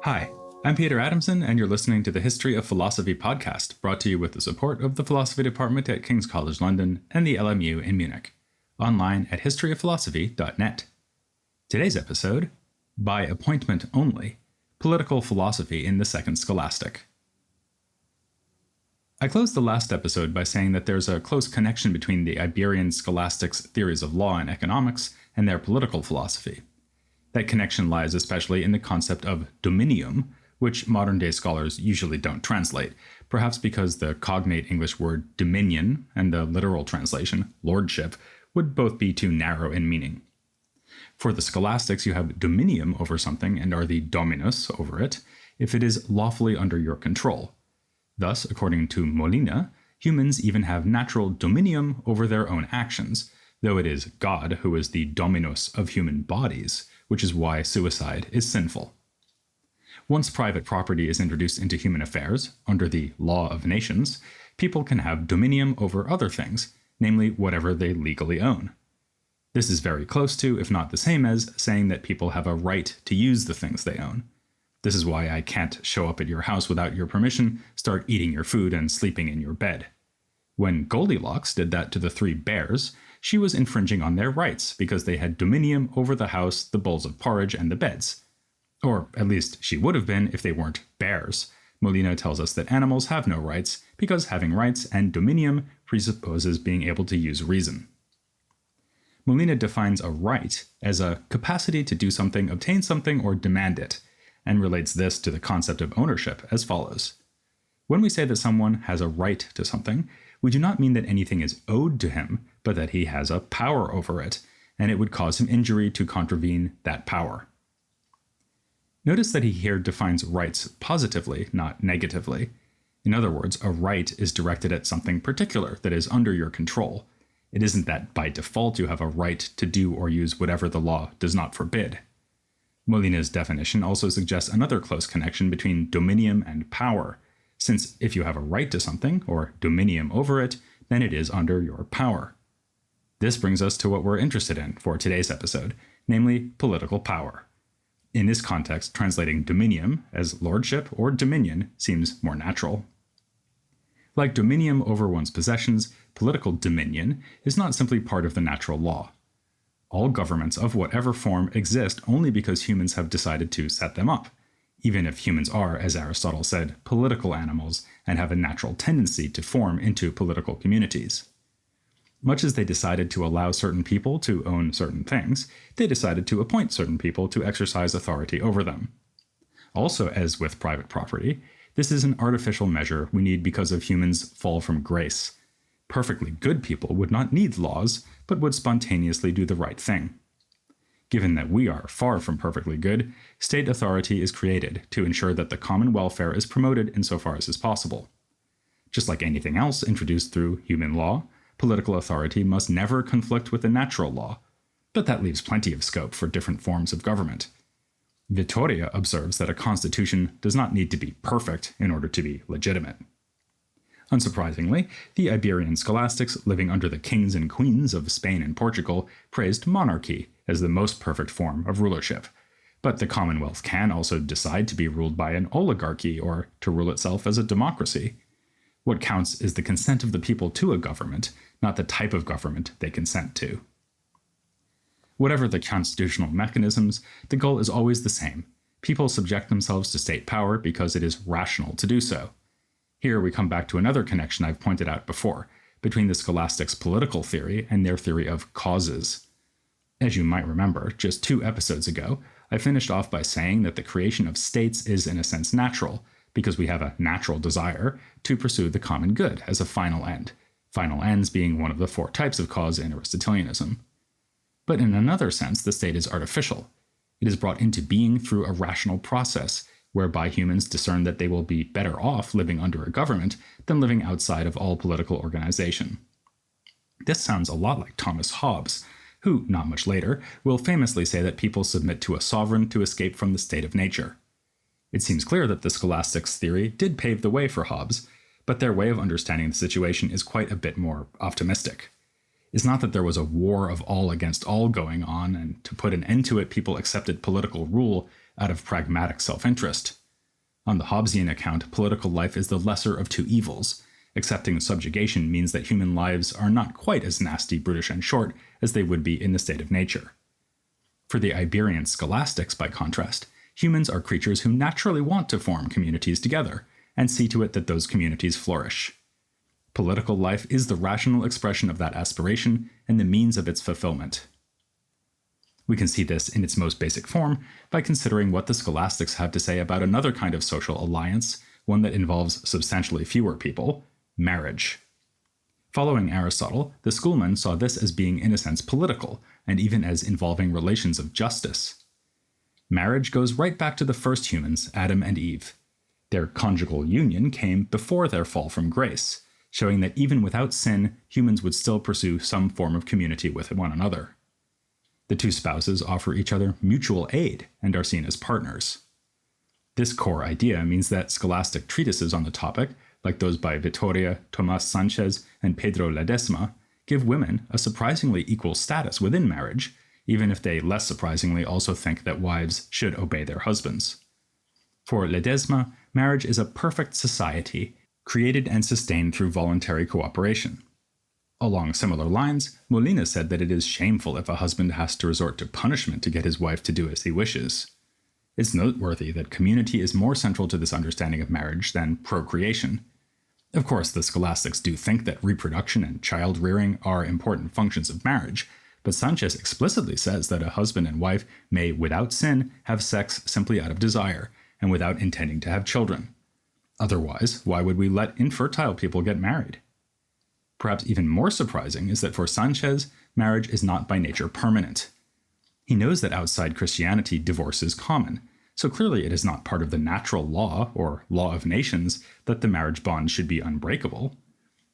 Hi, I'm Peter Adamson, and you're listening to the History of Philosophy podcast, brought to you with the support of the Philosophy Department at King's College London and the LMU in Munich, online at historyofphilosophy.net. Today's episode, By Appointment Only, Political Philosophy in the Second Scholastic. I closed the last episode by saying that there's a close connection between the Iberian scholastics' theories of law and economics and their political philosophy. That connection lies especially in the concept of dominium, which modern-day scholars usually don't translate, perhaps because the cognate English word dominion and the literal translation, lordship, would both be too narrow in meaning. For the scholastics, you have dominium over something and are the dominus over it if it is lawfully under your control. Thus, according to Molina, humans even have natural dominium over their own actions, though it is God who is the dominus of human bodies, which is why suicide is sinful. Once private property is introduced into human affairs, under the law of nations, people can have dominium over other things, namely whatever they legally own. This is very close to, if not the same as, saying that people have a right to use the things they own. This is why I can't show up at your house without your permission, start eating your food, and sleeping in your bed. When Goldilocks did that to the three bears, she was infringing on their rights because they had dominium over the house, the bowls of porridge, and the beds. Or at least she would have been if they weren't bears. Molina tells us that animals have no rights because having rights and dominium presupposes being able to use reason. Molina defines a right as a capacity to do something, obtain something, or demand it, and relates this to the concept of ownership as follows. When we say that someone has a right to something, we do not mean that anything is owed to him, but that he has a power over it, and it would cause him injury to contravene that power. Notice that he here defines rights positively, not negatively. In other words, a right is directed at something particular that is under your control. It isn't that by default you have a right to do or use whatever the law does not forbid. Molina's definition also suggests another close connection between dominium and power, since if you have a right to something, or dominium over it, then it is under your power. This brings us to what we're interested in for today's episode, namely political power. In this context, translating dominium as lordship or dominion seems more natural. Like dominium over one's possessions, political dominion is not simply part of the natural law. All governments of whatever form exist only because humans have decided to set them up, even if humans are, as Aristotle said, political animals and have a natural tendency to form into political communities. Much as they decided to allow certain people to own certain things, they decided to appoint certain people to exercise authority over them. Also, as with private property, this is an artificial measure we need because of humans' fall from grace. Perfectly good people would not need laws, but would spontaneously do the right thing. Given that we are far from perfectly good, state authority is created to ensure that the common welfare is promoted insofar as is possible. Just like anything else introduced through human law, political authority must never conflict with the natural law, but that leaves plenty of scope for different forms of government. Vittoria observes that a constitution does not need to be perfect in order to be legitimate. Unsurprisingly, the Iberian scholastics living under the kings and queens of Spain and Portugal praised monarchy as the most perfect form of rulership. But the Commonwealth can also decide to be ruled by an oligarchy or to rule itself as a democracy. What counts is the consent of the people to a government, not the type of government they consent to. Whatever the constitutional mechanisms, the goal is always the same. People subject themselves to state power because it is rational to do so. Here we come back to another connection I've pointed out before, between the scholastics' political theory and their theory of causes. As you might remember, just 2 episodes ago, I finished off by saying that the creation of states is in a sense natural, because we have a natural desire to pursue the common good as a final end, final ends being one of the 4 types of cause in Aristotelianism. But in another sense, the state is artificial. It is brought into being through a rational process, whereby humans discern that they will be better off living under a government than living outside of all political organization. This sounds a lot like Thomas Hobbes, who, not much later, will famously say that people submit to a sovereign to escape from the state of nature. It seems clear that the scholastics' theory did pave the way for Hobbes, but their way of understanding the situation is quite a bit more optimistic. It's not that there was a war of all against all going on, and to put an end to it, people accepted political rule out of pragmatic self-interest. On the Hobbesian account, political life is the lesser of two evils. Accepting subjugation means that human lives are not quite as nasty, brutish, and short as they would be in the state of nature. For the Iberian scholastics, by contrast, humans are creatures who naturally want to form communities together, and see to it that those communities flourish. Political life is the rational expression of that aspiration and the means of its fulfillment. We can see this in its most basic form by considering what the scholastics have to say about another kind of social alliance, one that involves substantially fewer people: marriage. Following Aristotle, the schoolmen saw this as being in a sense political, and even as involving relations of justice. Marriage goes right back to the first humans, Adam and Eve. Their conjugal union came before their fall from grace, showing that even without sin, humans would still pursue some form of community with one another. The two spouses offer each other mutual aid and are seen as partners. This core idea means that scholastic treatises on the topic, like those by Vittoria, Tomás Sanchez, and Pedro Ledesma, give women a surprisingly equal status within marriage, even if they less surprisingly also think that wives should obey their husbands. For Ledesma, marriage is a perfect society, created and sustained through voluntary cooperation. Along similar lines, Molina said that it is shameful if a husband has to resort to punishment to get his wife to do as he wishes. It's noteworthy that community is more central to this understanding of marriage than procreation. Of course, the scholastics do think that reproduction and child rearing are important functions of marriage, but Sanchez explicitly says that a husband and wife may, without sin, have sex simply out of desire, and without intending to have children. Otherwise, why would we let infertile people get married? Perhaps even more surprising is that for Sanchez, marriage is not by nature permanent. He knows that outside Christianity, divorce is common, so clearly it is not part of the natural law, or law of nations, that the marriage bond should be unbreakable.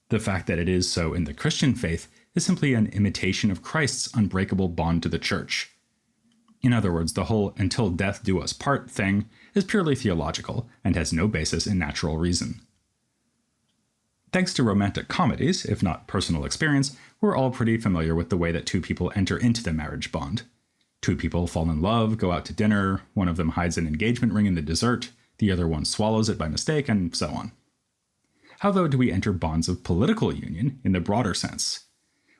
The fact that it is so in the Christian faith is simply an imitation of Christ's unbreakable bond to the church. In other words, the whole "until death do us part" thing is purely theological and has no basis in natural reason. Thanks to romantic comedies, if not personal experience, we're all pretty familiar with the way that two people enter into the marriage bond. Two people fall in love, go out to dinner, one of them hides an engagement ring in the dessert, the other one swallows it by mistake, and so on. How, though, do we enter bonds of political union in the broader sense?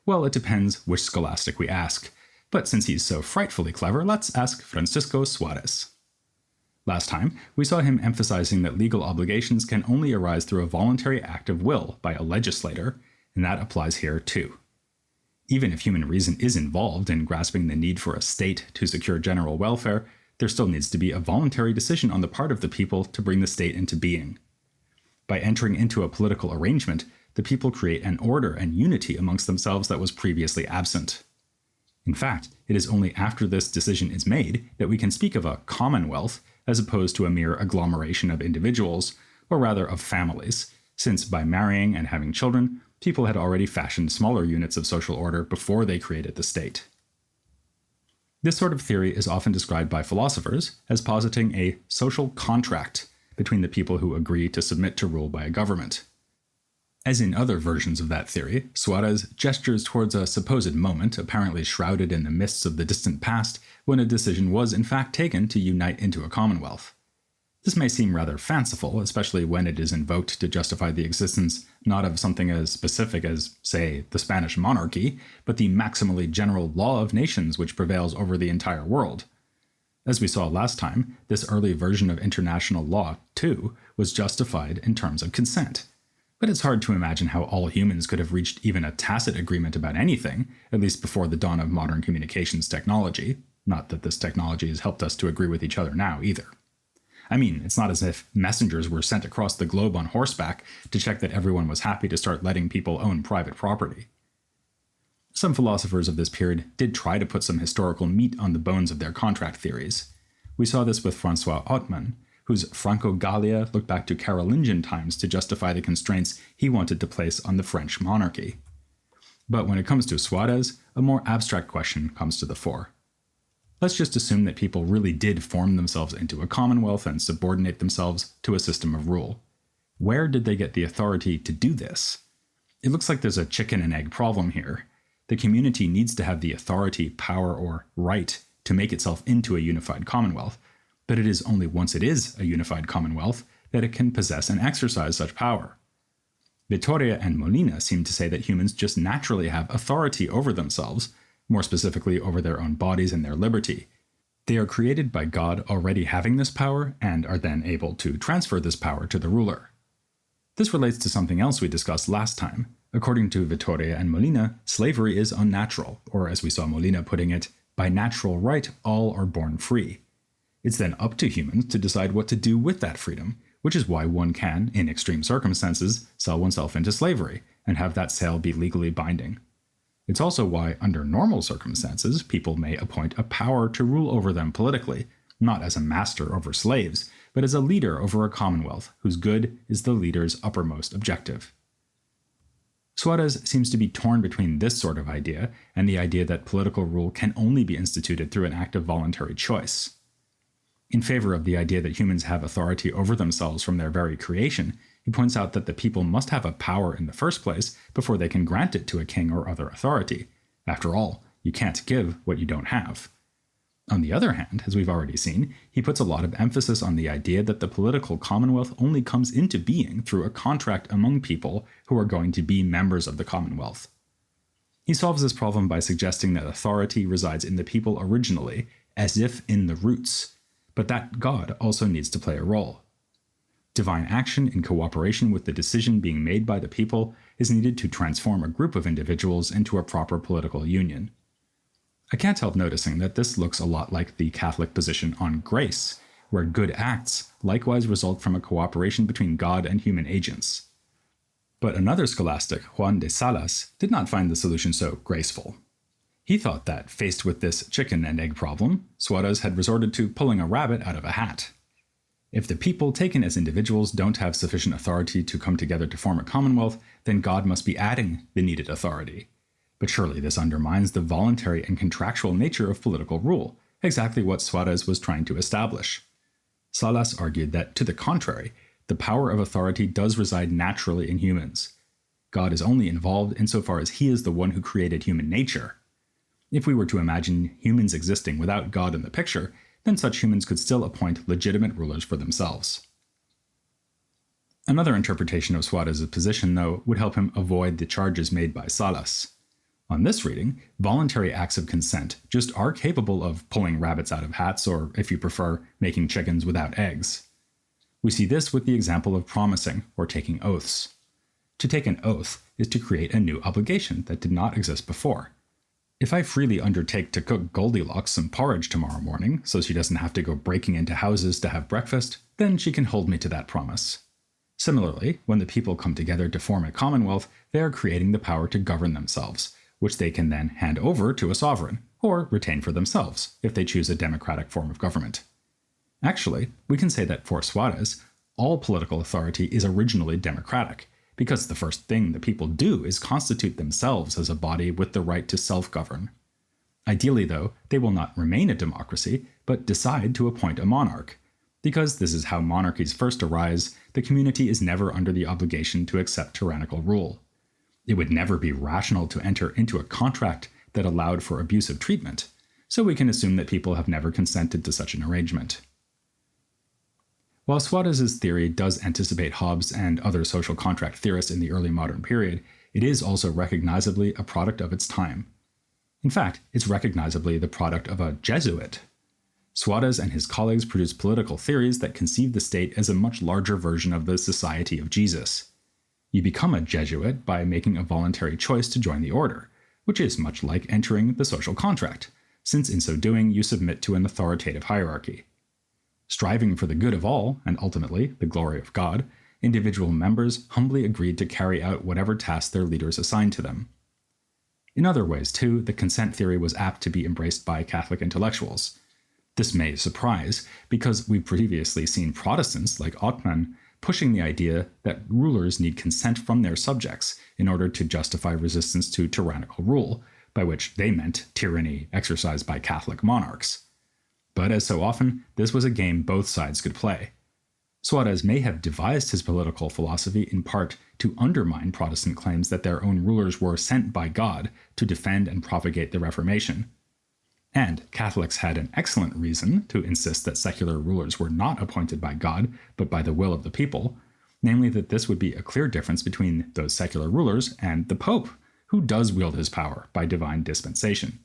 Well, it depends which scholastic we ask, but since he's so frightfully clever, let's ask Francisco Suárez. Last time, we saw him emphasizing that legal obligations can only arise through a voluntary act of will by a legislator, and that applies here too. Even if human reason is involved in grasping the need for a state to secure general welfare, there still needs to be a voluntary decision on the part of the people to bring the state into being. By entering into a political arrangement, the people create an order and unity amongst themselves that was previously absent. In fact, it is only after this decision is made that we can speak of a commonwealth as opposed to a mere agglomeration of individuals, or rather of families, since by marrying and having children, people had already fashioned smaller units of social order before they created the state. This sort of theory is often described by philosophers as positing a social contract between the people who agree to submit to rule by a government. As in other versions of that theory, Suárez gestures towards a supposed moment, apparently shrouded in the mists of the distant past, when a decision was in fact taken to unite into a commonwealth. This may seem rather fanciful, especially when it is invoked to justify the existence not of something as specific as, say, the Spanish monarchy, but the maximally general law of nations which prevails over the entire world. As we saw last time, this early version of international law, too, was justified in terms of consent. But it's hard to imagine how all humans could have reached even a tacit agreement about anything, at least before the dawn of modern communications technology. Not that this technology has helped us to agree with each other now, either. I mean, it's not as if messengers were sent across the globe on horseback to check that everyone was happy to start letting people own private property. Some philosophers of this period did try to put some historical meat on the bones of their contract theories. We saw this with François Ottman, whose Franco-Gallia looked back to Carolingian times to justify the constraints he wanted to place on the French monarchy. But when it comes to Suárez, a more abstract question comes to the fore. Let's just assume that people really did form themselves into a commonwealth and subordinate themselves to a system of rule. Where did they get the authority to do this? It looks like there's a chicken and egg problem here. The community needs to have the authority, power, or right to make itself into a unified commonwealth, but it is only once it is a unified commonwealth that it can possess and exercise such power. Vittoria and Molina seem to say that humans just naturally have authority over themselves, more specifically over their own bodies and their liberty. They are created by God already having this power and are then able to transfer this power to the ruler. This relates to something else we discussed last time. According to Vittoria and Molina, slavery is unnatural, or as we saw Molina putting it, by natural right, all are born free. It's then up to humans to decide what to do with that freedom, which is why one can, in extreme circumstances, sell oneself into slavery and have that sale be legally binding. It's also why, under normal circumstances, people may appoint a power to rule over them politically, not as a master over slaves, but as a leader over a commonwealth whose good is the leader's uppermost objective. Suárez seems to be torn between this sort of idea and the idea that political rule can only be instituted through an act of voluntary choice. In favor of the idea that humans have authority over themselves from their very creation, he points out that the people must have a power in the first place before they can grant it to a king or other authority. After all, you can't give what you don't have. On the other hand, as we've already seen, he puts a lot of emphasis on the idea that the political commonwealth only comes into being through a contract among people who are going to be members of the commonwealth. He solves this problem by suggesting that authority resides in the people originally, as if in the roots, but that God also needs to play a role. Divine action in cooperation with the decision being made by the people is needed to transform a group of individuals into a proper political union. I can't help noticing that this looks a lot like the Catholic position on grace, where good acts likewise result from a cooperation between God and human agents. But another scholastic, Juan de Salas, did not find the solution so graceful. He thought that, faced with this chicken and egg problem, Suárez had resorted to pulling a rabbit out of a hat. If the people taken as individuals don't have sufficient authority to come together to form a commonwealth, then God must be adding the needed authority. But surely this undermines the voluntary and contractual nature of political rule, exactly what Suárez was trying to establish. Salas argued that, to the contrary, the power of authority does reside naturally in humans. God is only involved insofar as he is the one who created human nature. If we were to imagine humans existing without God in the picture, then such humans could still appoint legitimate rulers for themselves. Another interpretation of Suárez's position, though, would help him avoid the charges made by Salas. On this reading, voluntary acts of consent just are capable of pulling rabbits out of hats, or, if you prefer, making chickens without eggs. We see this with the example of promising or taking oaths. To take an oath is to create a new obligation that did not exist before. If I freely undertake to cook Goldilocks some porridge tomorrow morning so she doesn't have to go breaking into houses to have breakfast, then she can hold me to that promise. Similarly, when the people come together to form a commonwealth, they are creating the power to govern themselves, which they can then hand over to a sovereign, or retain for themselves, if they choose a democratic form of government. Actually, we can say that for Suárez, all political authority is originally democratic, because the first thing the people do is constitute themselves as a body with the right to self-govern. Ideally, though, they will not remain a democracy, but decide to appoint a monarch. Because this is how monarchies first arise, the community is never under the obligation to accept tyrannical rule. It would never be rational to enter into a contract that allowed for abusive treatment, so we can assume that people have never consented to such an arrangement. While Suárez's theory does anticipate Hobbes and other social contract theorists in the early modern period, it is also recognizably a product of its time. In fact, it's recognizably the product of a Jesuit. Suárez and his colleagues produced political theories that conceived the state as a much larger version of the Society of Jesus. You become a Jesuit by making a voluntary choice to join the order, which is much like entering the social contract, since in so doing you submit to an authoritative hierarchy. Striving for the good of all, and ultimately the glory of God, individual members humbly agreed to carry out whatever tasks their leaders assigned to them. In other ways, too, the consent theory was apt to be embraced by Catholic intellectuals. This may surprise, because we've previously seen Protestants like Ottman pushing the idea that rulers need consent from their subjects in order to justify resistance to tyrannical rule, by which they meant tyranny exercised by Catholic monarchs. But as so often, this was a game both sides could play. Suárez may have devised his political philosophy in part to undermine Protestant claims that their own rulers were sent by God to defend and propagate the Reformation. And Catholics had an excellent reason to insist that secular rulers were not appointed by God, but by the will of the people, namely that this would be a clear difference between those secular rulers and the Pope, who does wield his power by divine dispensation.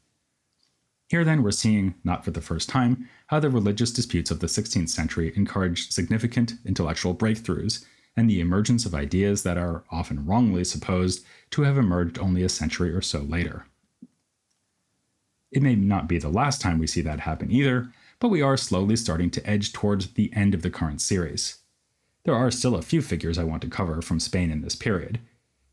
Here then we're seeing, not for the first time, how the religious disputes of the 16th century encouraged significant intellectual breakthroughs and the emergence of ideas that are often wrongly supposed to have emerged only a century or so later. It may not be the last time we see that happen either, but we are slowly starting to edge towards the end of the current series. There are still a few figures I want to cover from Spain in this period.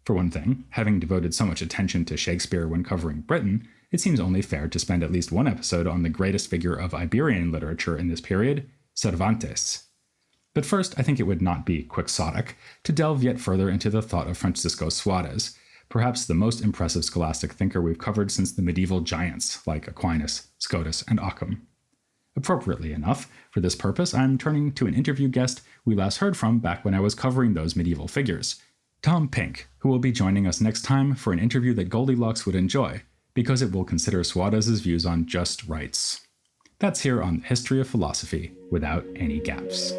For one thing, having devoted so much attention to Shakespeare when covering Britain, it seems only fair to spend at least one episode on the greatest figure of Iberian literature in this period, Cervantes. But first, I think it would not be quixotic to delve yet further into the thought of Francisco Suárez, perhaps the most impressive scholastic thinker we've covered since the medieval giants like Aquinas, Scotus, and Occam. Appropriately enough, for this purpose, I'm turning to an interview guest we last heard from back when I was covering those medieval figures, Tom Pink, who will be joining us next time for an interview that Goldilocks would enjoy, because it will consider Suárez's views on just rights. That's here on History of Philosophy Without Any Gaps.